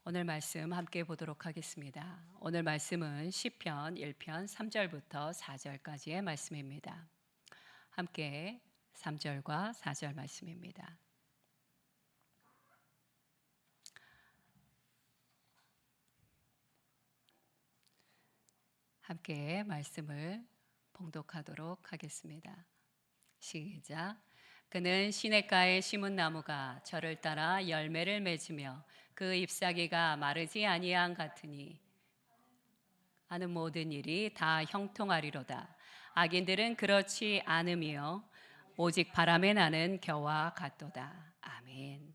오늘 말씀 함께 보도록 하겠습니다. 오늘 말씀은 시편 1편 3절부터 4절까지의 말씀입니다. 함께 3절과 4절 말씀입니다. 함께 말씀을 봉독하도록 하겠습니다. 시작. 그는 시냇가에 심은 나무가 저를 따라 열매를 맺으며 그 잎사귀가 마르지 아니함 같으니 하는 모든 일이 다 형통하리로다. 악인들은 그렇지 않으며 오직 바람에 나는 겨와 같도다. 아멘.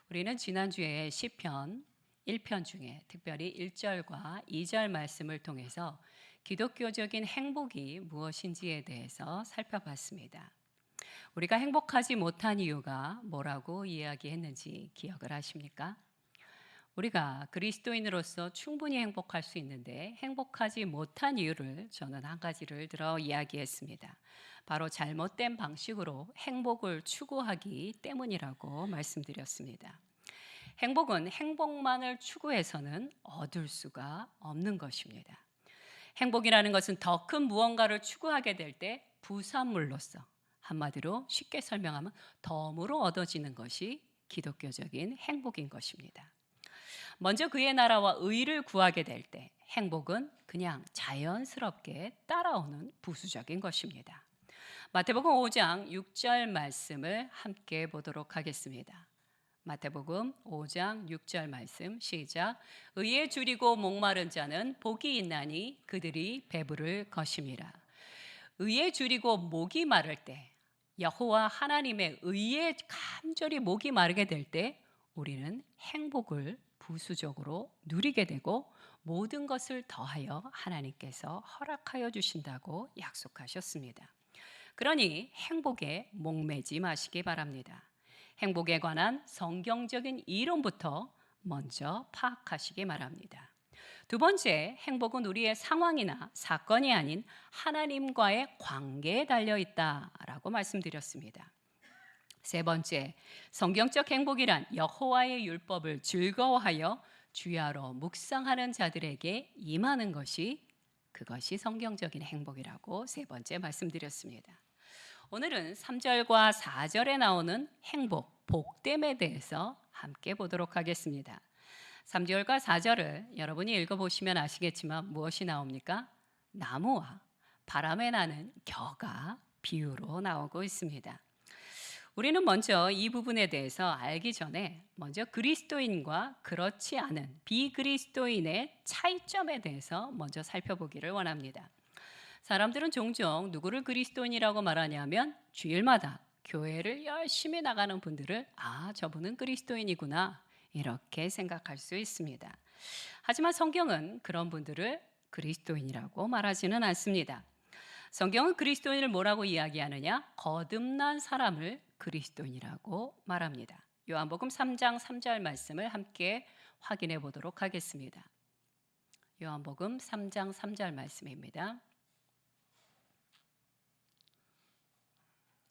우리는 지난주에 시편 1편 중에 특별히 1절과 2절 말씀을 통해서 기독교적인 행복이 무엇인지에 대해서 살펴봤습니다. 우리가 행복하지 못한 이유가 뭐라고 이야기했는지 기억을 하십니까? 우리가 그리스도인으로서 충분히 행복할 수 있는데 행복하지 못한 이유를 저는 한 가지를 들어 이야기했습니다. 바로 잘못된 방식으로 행복을 추구하기 때문이라고 말씀드렸습니다. 행복은 행복만을 추구해서는 얻을 수가 없는 것입니다. 행복이라는 것은 더 큰 무언가를 추구하게 될 때 부산물로서, 한마디로 쉽게 설명하면 덤으로 얻어지는 것이 기독교적인 행복인 것입니다. 먼저 그의 나라와 의를 구하게 될 때 행복은 그냥 자연스럽게 따라오는 부수적인 것입니다. 마태복음 5장 6절 말씀을 함께 보도록 하겠습니다. 마태복음 5장 6절 말씀 시작. 의에 줄이고 목마른 자는 복이 있나니 그들이 배부를 것임이라. 의에 줄이고 목이 마를 때, 여호와 하나님의 의에 간절히 목이 마르게 될 때 우리는 행복을 부수적으로 누리게 되고 모든 것을 더하여 하나님께서 허락하여 주신다고 약속하셨습니다. 그러니 행복에 목매지 마시기 바랍니다. 행복에 관한 성경적인 이론부터 먼저 파악하시기 바랍니다. 두 번째, 행복은 우리의 상황이나 사건이 아닌 하나님과의 관계에 달려 있다라고 말씀드렸습니다. 세 번째, 성경적 행복이란 여호와의 율법을 즐거워하여 주야로 묵상하는 자들에게 임하는 것이 그것이 성경적인 행복이라고 세 번째 말씀드렸습니다. 오늘은 3절과 4절에 나오는 행복, 복됨에 대해서 함께 보도록 하겠습니다. 3절과 4절을 여러분이 읽어보시면 아시겠지만 무엇이 나옵니까? 나무와 바람에 나는 겨가 비유로 나오고 있습니다. 우리는 먼저 이 부분에 대해서 알기 전에 먼저 그리스도인과 그렇지 않은 비그리스도인의 차이점에 대해서 먼저 살펴보기를 원합니다. 사람들은 종종 누구를 그리스도인이라고 말하냐면 주일마다 교회를 열심히 나가는 분들을 저분은 그리스도인이구나 이렇게 생각할 수 있습니다. 하지만 성경은 그런 분들을 그리스도인이라고 말하지는 않습니다. 성경은 그리스도인을 뭐라고 이야기하느냐? 거듭난 사람을 그리스도인이라고 말합니다. 요한복음 3장 3절 말씀을 함께 확인해 보도록 하겠습니다. 요한복음 3장 3절 말씀입니다.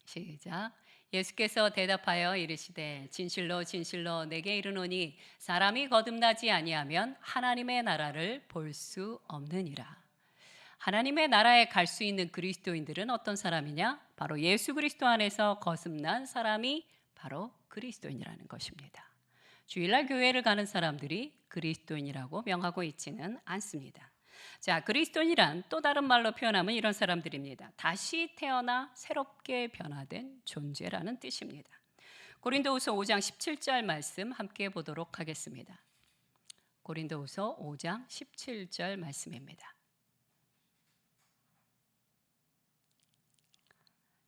시작. 예수께서 대답하여 이르시되 진실로 진실로 내게 이르노니 사람이 거듭나지 아니하면 하나님의 나라를 볼 수 없느니라. 하나님의 나라에 갈 수 있는 그리스도인들은 어떤 사람이냐? 바로 예수 그리스도 안에서 거듭난 사람이 바로 그리스도인이라는 것입니다. 주일날 교회를 가는 사람들이 그리스도인이라고 명하고 있지는 않습니다. 자, 그리스도인이란 또 다른 말로 표현하면 이런 사람들입니다. 다시 태어나 새롭게 변화된 존재라는 뜻입니다. 고린도후서 5장 17절 말씀 함께 보도록 하겠습니다. 고린도후서 5장 17절 말씀입니다.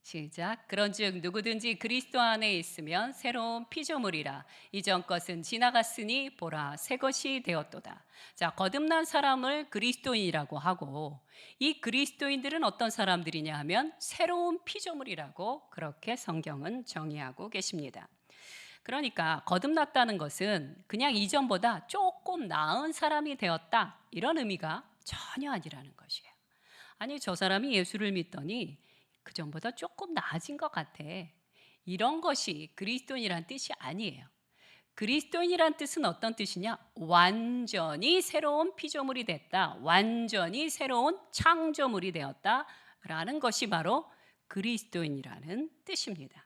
시작. 그런즉 누구든지 그리스도 안에 있으면 새로운 피조물이라. 이전 것은 지나갔으니 보라 새 것이 되었도다. 자, 거듭난 사람을 그리스도인이라고 하고 이 그리스도인들은 어떤 사람들이냐 하면 새로운 피조물이라고 그렇게 성경은 정의하고 계십니다. 그러니까 거듭났다는 것은 그냥 이전보다 조금 나은 사람이 되었다 이런 의미가 전혀 아니라는 것이에요. 아니, 저 사람이 예수를 믿더니 그 전보다 조금 나아진 것 같아. 이런 것이 그리스도인이란 뜻이 아니에요. 그리스도인이란 뜻은 어떤 뜻이냐? 완전히 새로운 피조물이 됐다. 완전히 새로운 창조물이 되었다라는 것이 바로 그리스도인이라는 뜻입니다.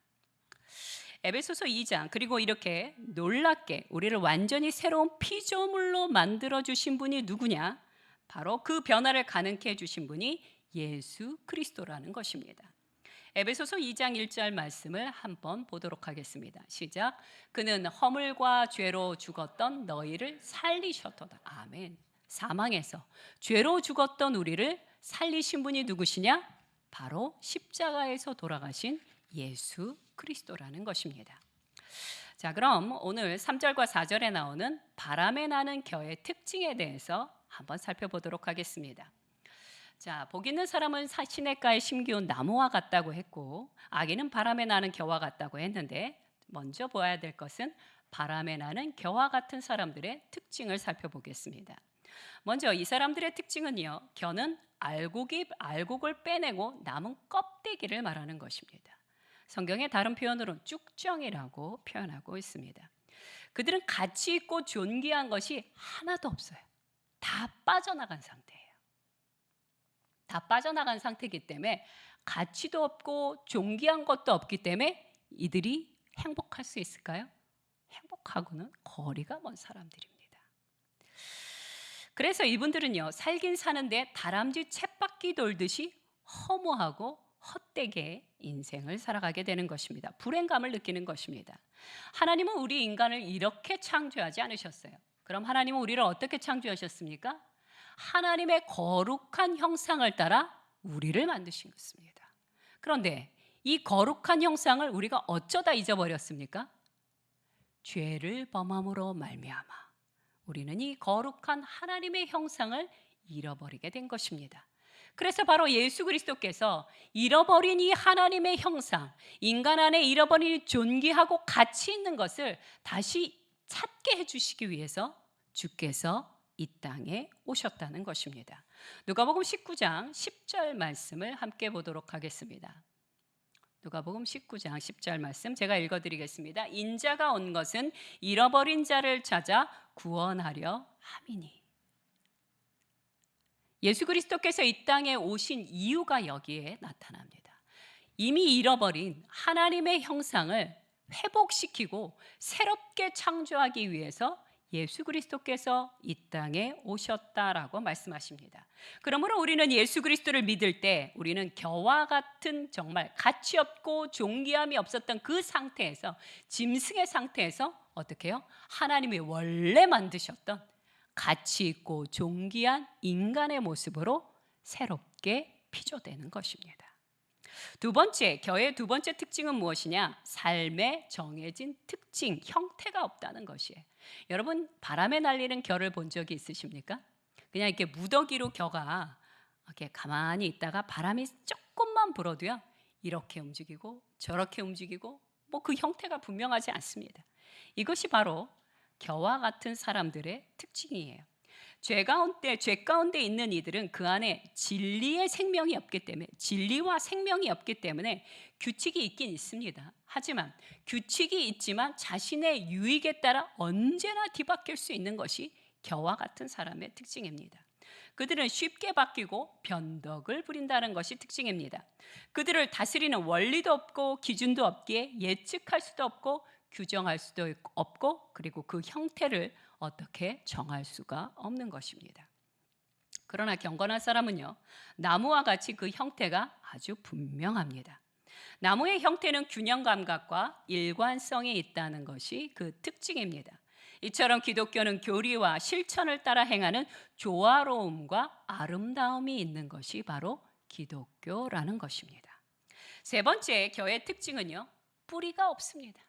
에베소서 2장, 그리고 이렇게 놀랍게 우리를 완전히 새로운 피조물로 만들어 주신 분이 누구냐? 바로 그 변화를 가능케 해 주신 분이 예수 그리스도라는 것입니다. 에베소서 2장 1절 말씀을 한번 보도록 하겠습니다. 시작. 그는 허물과 죄로 죽었던 너희를 살리셨도다. 아멘. 사망에서 죄로 죽었던 우리를 살리신 분이 누구시냐? 바로 십자가에서 돌아가신 예수 그리스도라는 것입니다. 자, 그럼 오늘 3절과 4절에 나오는 바람에 나는 겨의 특징에 대해서 한번 살펴보도록 하겠습니다. 자, 복 있는 사람은 시냇가에 심기운 나무와 같다고 했고, 악인은 바람에 나는 겨와 같다고 했는데, 먼저 보아야 될 것은 바람에 나는 겨와 같은 사람들의 특징을 살펴보겠습니다. 먼저 이 사람들의 특징은요, 겨는 알곡을 빼내고 남은 껍데기를 말하는 것입니다. 성경의 다른 표현으로 쭉정이라고 표현하고 있습니다. 그들은 가치 있고 존귀한 것이 하나도 없어요. 다 빠져나간 상태예요. 다 빠져나간 상태이기 때문에 가치도 없고 존귀한 것도 없기 때문에 이들이 행복할 수 있을까요? 행복하고는 거리가 먼 사람들입니다. 그래서 이분들은요, 살긴 사는데 다람쥐 쳇바퀴 돌듯이 허무하고 헛되게 인생을 살아가게 되는 것입니다. 불행감을 느끼는 것입니다. 하나님은 우리 인간을 이렇게 창조하지 않으셨어요. 그럼 하나님은 우리를 어떻게 창조하셨습니까? 하나님의 거룩한 형상을 따라 우리를 만드신 것입니다. 그런데 이 거룩한 형상을 우리가 어쩌다 잊어버렸습니까? 죄를 범함으로 말미암아 우리는 이 거룩한 하나님의 형상을 잃어버리게 된 것입니다. 그래서 바로 예수 그리스도께서 잃어버린 이 하나님의 형상, 인간 안에 잃어버린 이 존귀하고 가치 있는 것을 다시 찾게 해주시기 위해서 주께서 이 땅에 오셨다는 것입니다. 누가복음 19장 10절 말씀을 함께 보도록 하겠습니다. 누가복음 19장 10절 말씀 제가 읽어드리겠습니다. 인자가 온 것은 잃어버린 자를 찾아 구원하려 함이니. 예수 그리스도께서 이 땅에 오신 이유가 여기에 나타납니다. 이미 잃어버린 하나님의 형상을 회복시키고 새롭게 창조하기 위해서 예수 그리스도께서 이 땅에 오셨다라고 말씀하십니다. 그러므로 우리는 예수 그리스도를 믿을 때 우리는 겨와 같은 정말 가치 없고 존귀함이 없었던 그 상태에서, 짐승의 상태에서 어떻게 해요? 하나님이 원래 만드셨던 가치 있고 존귀한 인간의 모습으로 새롭게 피조되는 것입니다. 두 번째, 겨의 두 번째 특징은 무엇이냐? 삶의 정해진 특징, 형태가 없다는 것이에요. 여러분, 바람에 날리는 겨를 본 적이 있으십니까? 그냥 이렇게 무더기로 겨가 이렇게 가만히 있다가 바람이 조금만 불어도요, 이렇게 움직이고 저렇게 움직이고 그 형태가 분명하지 않습니다. 이것이 바로 겨와 같은 사람들의 특징이에요. 죄 가운데 있는 이들은 그 안에 진리의 생명이 없기 때문에, 진리와 생명이 없기 때문에 규칙이 있긴 있습니다. 하지만 규칙이 있지만 자신의 유익에 따라 언제나 뒤바뀔 수 있는 것이 겨와 같은 사람의 특징입니다. 그들은 쉽게 바뀌고 변덕을 부린다는 것이 특징입니다. 그들을 다스리는 원리도 없고 기준도 없기에 예측할 수도 없고 규정할 수도 없고, 그리고 그 형태를 어떻게 정할 수가 없는 것입니다. 그러나 경건한 사람은요, 나무와 같이 그 형태가 아주 분명합니다. 나무의 형태는 균형 감각과 일관성이 있다는 것이 그 특징입니다. 이처럼 기독교는 교리와 실천을 따라 행하는 조화로움과 아름다움이 있는 것이 바로 기독교라는 것입니다. 세 번째, 겨의 특징은요, 뿌리가 없습니다.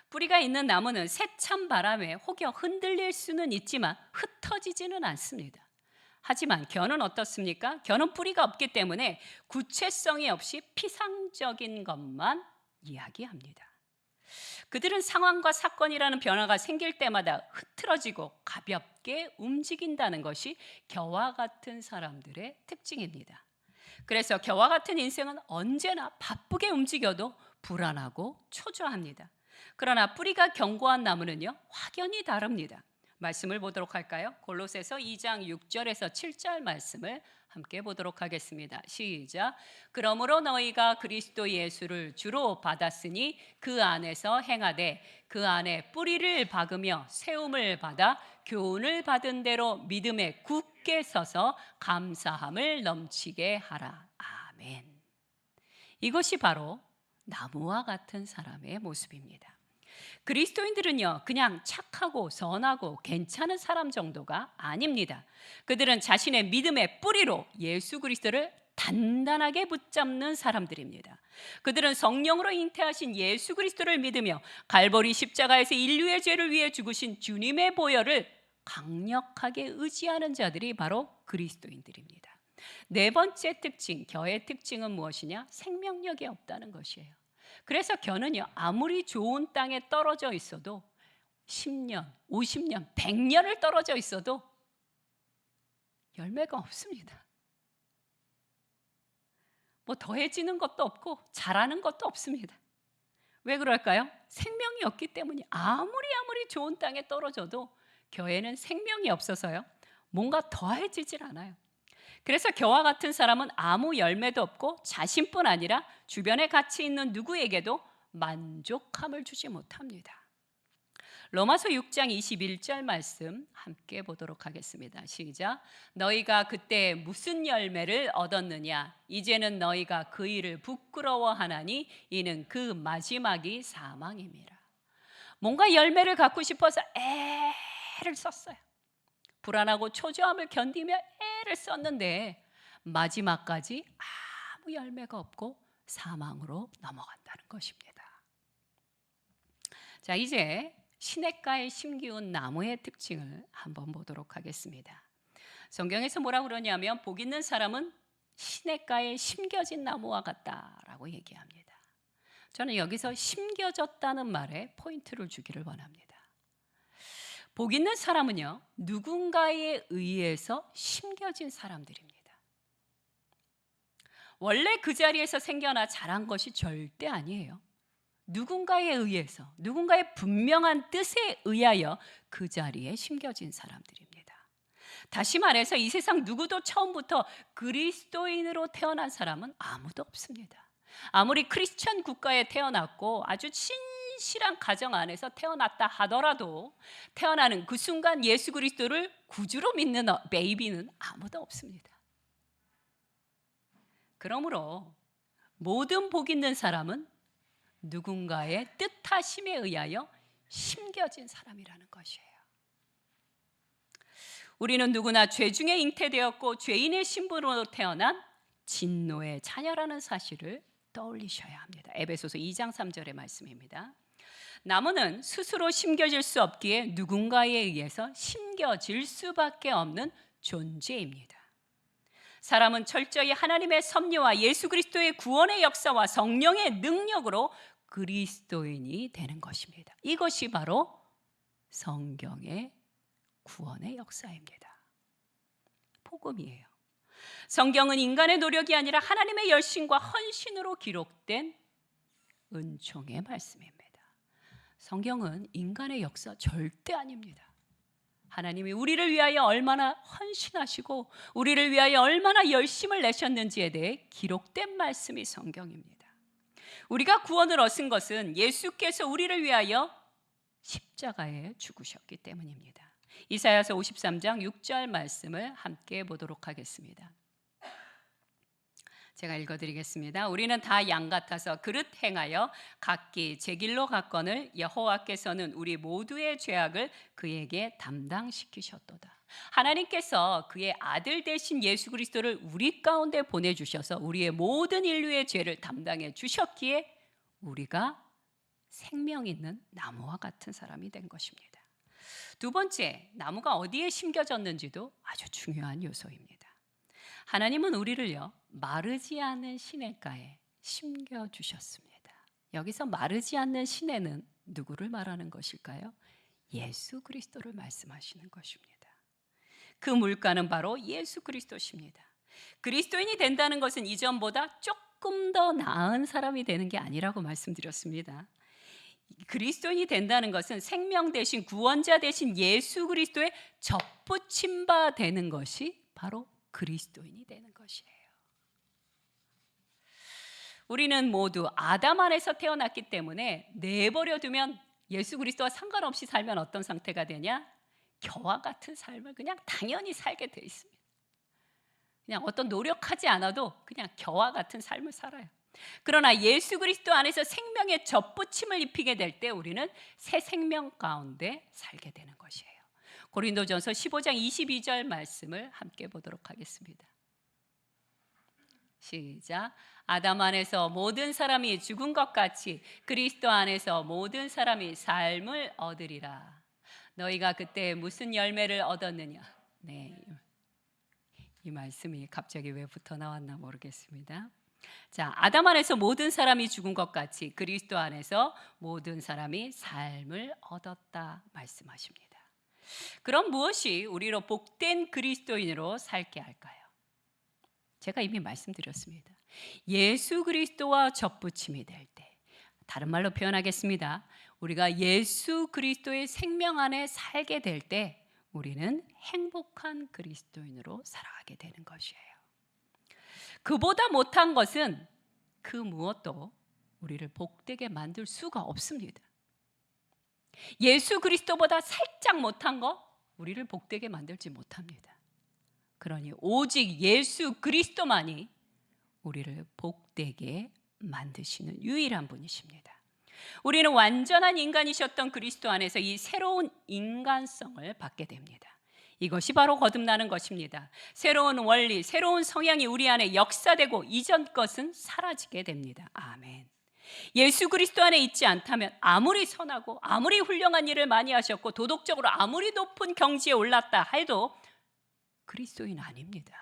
뿌리가 있는 나무는 세찬 바람에 혹여 흔들릴 수는 있지만 흩어지지는 않습니다. 하지만 겨는 어떻습니까? 겨는 뿌리가 없기 때문에 구체성이 없이 피상적인 것만 이야기합니다. 그들은 상황과 사건이라는 변화가 생길 때마다 흐트러지고 가볍게 움직인다는 것이 겨와 같은 사람들의 특징입니다. 그래서 겨와 같은 인생은 언제나 바쁘게 움직여도 불안하고 초조합니다. 그러나 뿌리가 견고한 나무는요, 확연히 다릅니다. 말씀을 보도록 할까요? 골로새서 2장 6절에서 7절 말씀을 함께 보도록 하겠습니다. 시작. 그러므로 너희가 그리스도 예수를 주로 받았으니 그 안에서 행하되 그 안에 뿌리를 박으며 세움을 받아 교훈을 받은 대로 믿음에 굳게 서서 감사함을 넘치게 하라. 아멘. 이것이 바로 나무와 같은 사람의 모습입니다. 그리스도인들은요, 그냥 착하고 선하고 괜찮은 사람 정도가 아닙니다. 그들은 자신의 믿음의 뿌리로 예수 그리스도를 단단하게 붙잡는 사람들입니다. 그들은 성령으로 잉태하신 예수 그리스도를 믿으며 갈보리 십자가에서 인류의 죄를 위해 죽으신 주님의 보혈을 강력하게 의지하는 자들이 바로 그리스도인들입니다. 네 번째 특징, 겨의 특징은 무엇이냐? 생명력이 없다는 것이에요. 그래서 겨는요, 아무리 좋은 땅에 떨어져 있어도 10년, 50년, 100년을 떨어져 있어도 열매가 없습니다. 뭐 더해지는 것도 없고 자라는 것도 없습니다. 왜 그럴까요? 생명이 없기 때문이. 아무리 좋은 땅에 떨어져도 겨에는 생명이 없어서요, 뭔가 더해지질 않아요. 그래서 겨와 같은 사람은 아무 열매도 없고 자신뿐 아니라 주변에 같이 있는 누구에게도 만족함을 주지 못합니다. 로마서 6장 21절 말씀 함께 보도록 하겠습니다. 시작. 너희가 그때 무슨 열매를 얻었느냐? 이제는 너희가 그 일을 부끄러워하나니 이는 그 마지막이 사망임이라. 뭔가 열매를 갖고 싶어서 애를 썼어요. 불안하고 초조함을 견디며 애를 썼는데 마지막까지 아무 열매가 없고 사망으로 넘어간다는 것입니다. 자, 이제 시냇가에 심기운 나무의 특징을 한번 보도록 하겠습니다. 성경에서 뭐라고 그러냐면 복 있는 사람은 시냇가에 심겨진 나무와 같다라고 얘기합니다. 저는 여기서 심겨졌다는 말에 포인트를 주기를 원합니다. 복 있는 사람은요, 누군가에 의해서 심겨진 사람들입니다. 원래 그 자리에서 생겨나 자란 것이 절대 아니에요. 누군가에 의해서, 누군가의 분명한 뜻에 의하여 그 자리에 심겨진 사람들입니다. 다시 말해서 이 세상 누구도 처음부터 그리스도인으로 태어난 사람은 아무도 없습니다. 아무리 크리스천 국가에 태어났고 아주 신실한 가정 안에서 태어났다 하더라도 태어나는 그 순간 예수 그리스도를 구주로 믿는 베이비는 아무도 없습니다. 그러므로 모든 복 있는 사람은 누군가의 뜻하심에 의하여 심겨진 사람이라는 것이에요. 우리는 누구나 죄 중에 잉태되었고 죄인의 신분으로 태어난 진노의 자녀라는 사실을 떠올리셔야 합니다. 에베소서 2장 3절의 말씀입니다. 나무는 스스로 심겨질 수 없기에 누군가에 의해서 심겨질 수밖에 없는 존재입니다. 사람은 철저히 하나님의 섭리와 예수 그리스도의 구원의 역사와 성령의 능력으로 그리스도인이 되는 것입니다. 이것이 바로 성경의 구원의 역사입니다. 복음이에요. 성경은 인간의 노력이 아니라 하나님의 열심과 헌신으로 기록된 은총의 말씀입니다. 성경은 인간의 역사 절대 아닙니다. 하나님이 우리를 위하여 얼마나 헌신하시고 우리를 위하여 얼마나 열심을 내셨는지에 대해 기록된 말씀이 성경입니다. 우리가 구원을 얻은 것은 예수께서 우리를 위하여 십자가에 죽으셨기 때문입니다. 이사야서 53장 6절 말씀을 함께 보도록 하겠습니다. 제가 읽어드리겠습니다. 우리는 다 양 같아서 그릇 행하여 각기 제 길로 갔거늘 여호와께서는 우리 모두의 죄악을 그에게 담당시키셨도다. 하나님께서 그의 아들 되신 예수 그리스도를 우리 가운데 보내주셔서 우리의 모든 인류의 죄를 담당해 주셨기에 우리가 생명 있는 나무와 같은 사람이 된 것입니다. 두 번째, 나무가 어디에 심겨졌는지도 아주 중요한 요소입니다. 하나님은 우리를요, 마르지 않는 시냇가에 심겨주셨습니다. 여기서 마르지 않는 시냇는 누구를 말하는 것일까요? 예수 그리스도를 말씀하시는 것입니다. 그 물가는 바로 예수 그리스도십니다. 그리스도인이 된다는 것은 이전보다 조금 더 나은 사람이 되는 게 아니라고 말씀드렸습니다. 그리스도인이 된다는 것은 생명 대신 구원자 대신 예수 그리스도의 접붙임 바 되는 것이 바로 그리스도인이 되는 것이에요. 우리는 모두 아담 안에서 태어났기 때문에 내버려 두면 예수 그리스도와 상관없이 살면 어떤 상태가 되냐? 겨와 같은 삶을 그냥 당연히 살게 돼 있습니다. 그냥 어떤 노력하지 않아도 그냥 겨와 같은 삶을 살아요. 그러나 예수 그리스도 안에서 생명의 접붙임을 입히게 될 때 우리는 새 생명 가운데 살게 되는 것이에요. 고린도전서 15장 22절 말씀을 함께 보도록 하겠습니다. 시작. 아담 안에서 모든 사람이 죽은 것 같이 그리스도 안에서 모든 사람이 삶을 얻으리라. 너희가 그때 무슨 열매를 얻었느냐? 네, 이 말씀이 갑자기 왜 붙어 나왔나 모르겠습니다. 자, 아담 안에서 모든 사람이 죽은 것 같이 그리스도 안에서 모든 사람이 삶을 얻었다 말씀하십니다. 그럼 무엇이 우리로 복된 그리스도인으로 살게 할까요? 제가 이미 말씀드렸습니다. 예수 그리스도와 접붙임이 될 때, 다른 말로 표현하겠습니다. 우리가 예수 그리스도의 생명 안에 살게 될 때 우리는 행복한 그리스도인으로 살아가게 되는 것이에요. 그보다 못한 것은 그 무엇도 우리를 복되게 만들 수가 없습니다. 예수 그리스도보다 살짝 못한 거 우리를 복되게 만들지 못합니다. 그러니 오직 예수 그리스도만이 우리를 복되게 만드시는 유일한 분이십니다. 우리는 완전한 인간이셨던 그리스도 안에서 이 새로운 인간성을 받게 됩니다. 이것이 바로 거듭나는 것입니다. 새로운 원리, 새로운 성향이 우리 안에 역사되고 이전 것은 사라지게 됩니다. 아멘. 예수 그리스도 안에 있지 않다면 아무리 선하고 아무리 훌륭한 일을 많이 하셨고 도덕적으로 아무리 높은 경지에 올랐다 해도 그리스도인 아닙니다.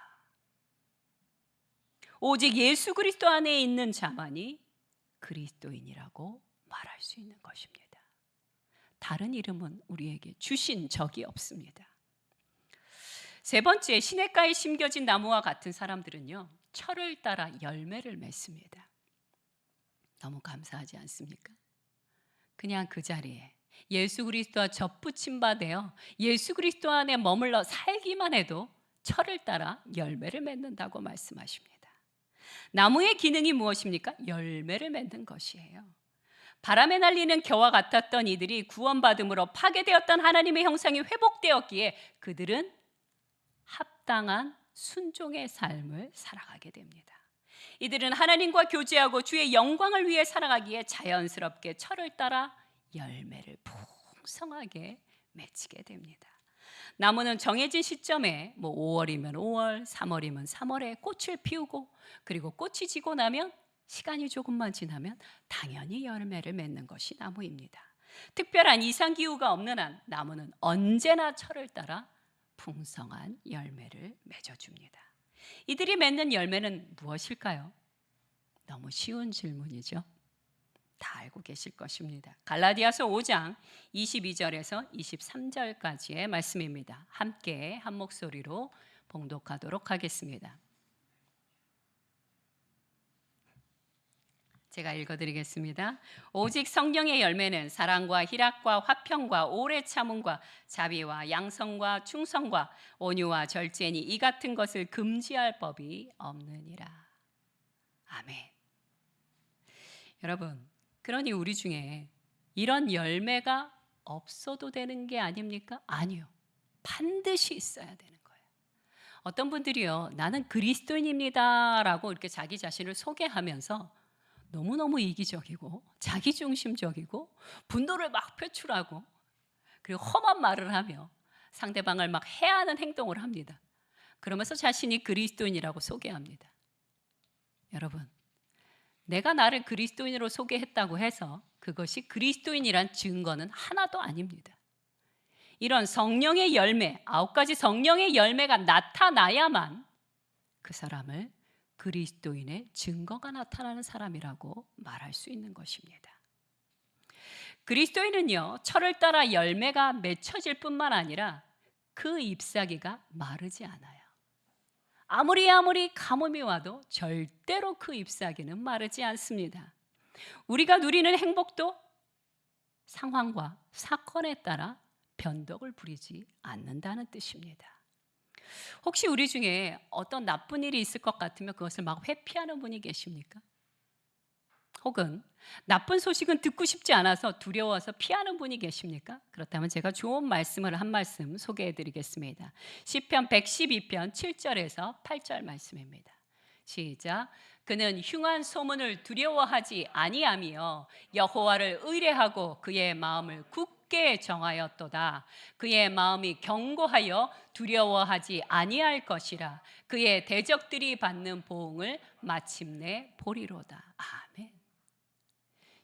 오직 예수 그리스도 안에 있는 자만이 그리스도인이라고 말할 수 있는 것입니다. 다른 이름은 우리에게 주신 적이 없습니다. 세 번째, 시냇가에 심겨진 나무와 같은 사람들은요, 철을 따라 열매를 맺습니다. 너무 감사하지 않습니까? 그냥 그 자리에 예수 그리스도와 접붙임 바 되어 예수 그리스도 안에 머물러 살기만 해도 철을 따라 열매를 맺는다고 말씀하십니다. 나무의 기능이 무엇입니까? 열매를 맺는 것이에요. 바람에 날리는 겨와 같았던 이들이 구원받음으로 파괴되었던 하나님의 형상이 회복되었기에 그들은 합당한 순종의 삶을 살아가게 됩니다. 이들은 하나님과 교제하고 주의 영광을 위해 살아가기에 자연스럽게 철을 따라 열매를 풍성하게 맺히게 됩니다. 나무는 정해진 시점에 5월이면 5월, 3월이면 3월에 꽃을 피우고 그리고 꽃이 지고 나면 시간이 조금만 지나면 당연히 열매를 맺는 것이 나무입니다. 특별한 이상기후가 없는 한 나무는 언제나 철을 따라 풍성한 열매를 맺어줍니다. 이들이 맺는 열매는 무엇일까요? 너무 쉬운 질문이죠. 다 알고 계실 것입니다. 갈라디아서 5장 22절에서 23절까지의 말씀입니다. 함께 한 목소리로 봉독하도록 하겠습니다. 제가 읽어드리겠습니다. 오직 성령의 열매는 사랑과 희락과 화평과 오래 참음과 자비와 양성과 충성과 온유와 절제니 이 같은 것을 금지할 법이 없느니라. 아멘. 여러분, 그러니 우리 중에 이런 열매가 없어도 되는 게 아닙니까? 아니요. 반드시 있어야 되는 거예요. 어떤 분들이요, 나는 그리스도인입니다 라고 이렇게 자기 자신을 소개하면서 너무너무 이기적이고 자기중심적이고 분노를 막 표출하고 그리고 험한 말을 하며 상대방을 막 해하는 행동을 합니다. 그러면서 자신이 그리스도인이라고 소개합니다. 여러분, 내가 나를 그리스도인으로 소개했다고 해서 그것이 그리스도인이란 증거는 하나도 아닙니다. 이런 성령의 열매, 9가지 성령의 열매가 나타나야만 그 사람을 그리스도인의 증거가 나타나는 사람이라고 말할 수 있는 것입니다. 그리스도인은요, 철을 따라 열매가 맺혀질 뿐만 아니라 그 잎사귀가 마르지 않아요. 아무리 가뭄이 와도 절대로 그 잎사귀는 마르지 않습니다. 우리가 누리는 행복도 상황과 사건에 따라 변덕을 부리지 않는다는 뜻입니다. 혹시 우리 중에 어떤 나쁜 일이 있을 것 같으면 그것을 막 회피하는 분이 계십니까? 혹은 나쁜 소식은 듣고 싶지 않아서 두려워서 피하는 분이 계십니까? 그렇다면 제가 좋은 말씀을 한 말씀 소개해 드리겠습니다. 시편 112편 7절에서 8절 말씀입니다. 시작. 그는 흉한 소문을 두려워하지 아니하며 여호와를 의뢰하고 그의 마음을 굳게 정하였도다. 그의 마음이 견고하여 두려워하지 아니할 것이라. 그의 대적들이 받는 보응을 마침내 보리로다. 아멘.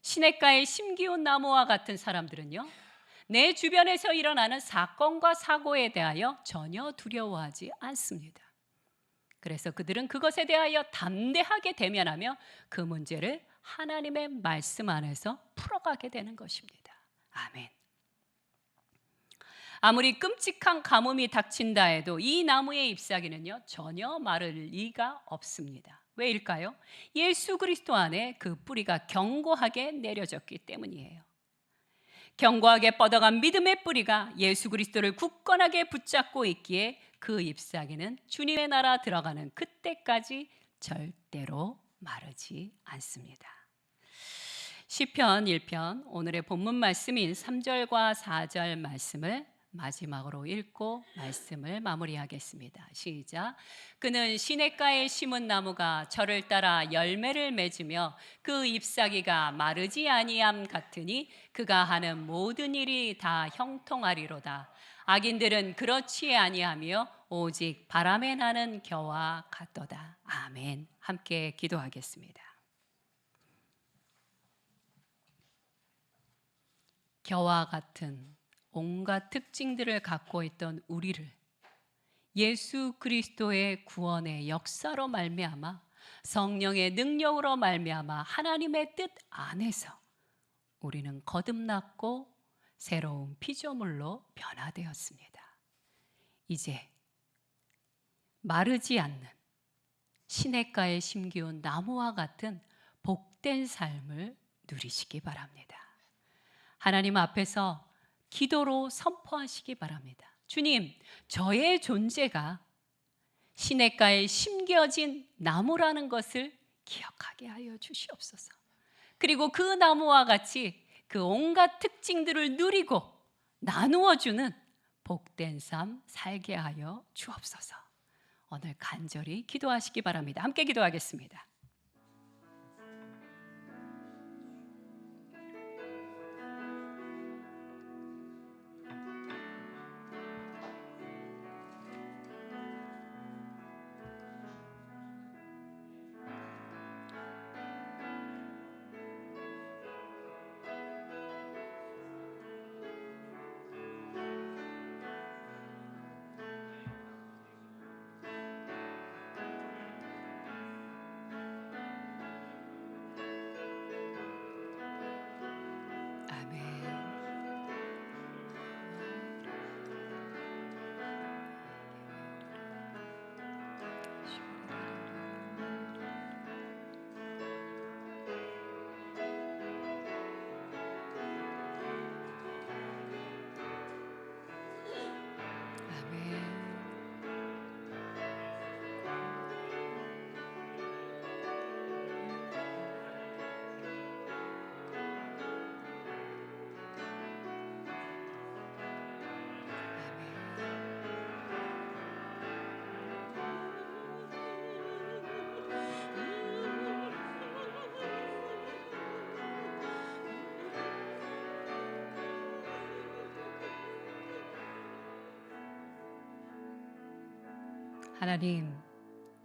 시냇가의 심기운 나무와 같은 사람들은요, 내 주변에서 일어나는 사건과 사고에 대하여 전혀 두려워하지 않습니다. 그래서 그들은 그것에 대하여 담대하게 대면하며 그 문제를 하나님의 말씀 안에서 풀어가게 되는 것입니다. 아멘. 아무리 끔찍한 가뭄이 닥친다 해도 이 나무의 잎사귀는요, 전혀 마를 리가 없습니다. 왜일까요? 예수 그리스도 안에 그 뿌리가 견고하게 내려졌기 때문이에요. 견고하게 뻗어간 믿음의 뿌리가 예수 그리스도를 굳건하게 붙잡고 있기에 그 잎사귀는 주님의 나라 들어가는 그때까지 절대로 마르지 않습니다. 시편 1편 오늘의 본문 말씀인 3절과 4절 말씀을 마지막으로 읽고 말씀을 마무리하겠습니다. 시작. 그는 시냇가에 심은 나무가 저를 따라 열매를 맺으며 그 잎사귀가 마르지 아니함 같으니 그가 하는 모든 일이 다 형통하리로다. 악인들은 그렇지 아니하며 오직 바람에 나는 겨와 같도다. 아멘. 함께 기도하겠습니다. 겨와 같은 온갖 특징들을 갖고 있던 우리를 예수 그리스도의 구원의 역사로 말미암아 성령의 능력으로 말미암아 하나님의 뜻 안에서 우리는 거듭났고 새로운 피조물로 변화되었습니다. 이제 마르지 않는 시냇가에 심기운 나무와 같은 복된 삶을 누리시기 바랍니다. 하나님 앞에서 기도로 선포하시기 바랍니다. 주님, 저의 존재가 시냇가에 심겨진 나무라는 것을 기억하게 하여 주시옵소서. 그리고 그 나무와 같이 그 온갖 특징들을 누리고 나누어 주는 복된 삶 살게 하여 주옵소서. 오늘 간절히 기도하시기 바랍니다. 함께 기도하겠습니다. 하나님,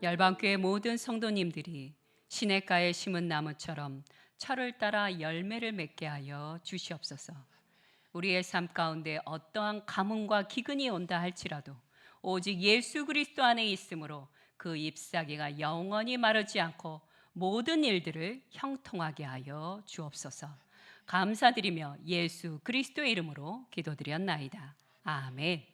열방교회 모든 성도님들이 시냇가에 심은 나무처럼 철을 따라 열매를 맺게 하여 주시옵소서. 우리의 삶 가운데 어떠한 가뭄과 기근이 온다 할지라도 오직 예수 그리스도 안에 있으므로 그 잎사귀가 영원히 마르지 않고 모든 일들을 형통하게 하여 주옵소서. 감사드리며 예수 그리스도의 이름으로 기도드렸나이다. 아멘.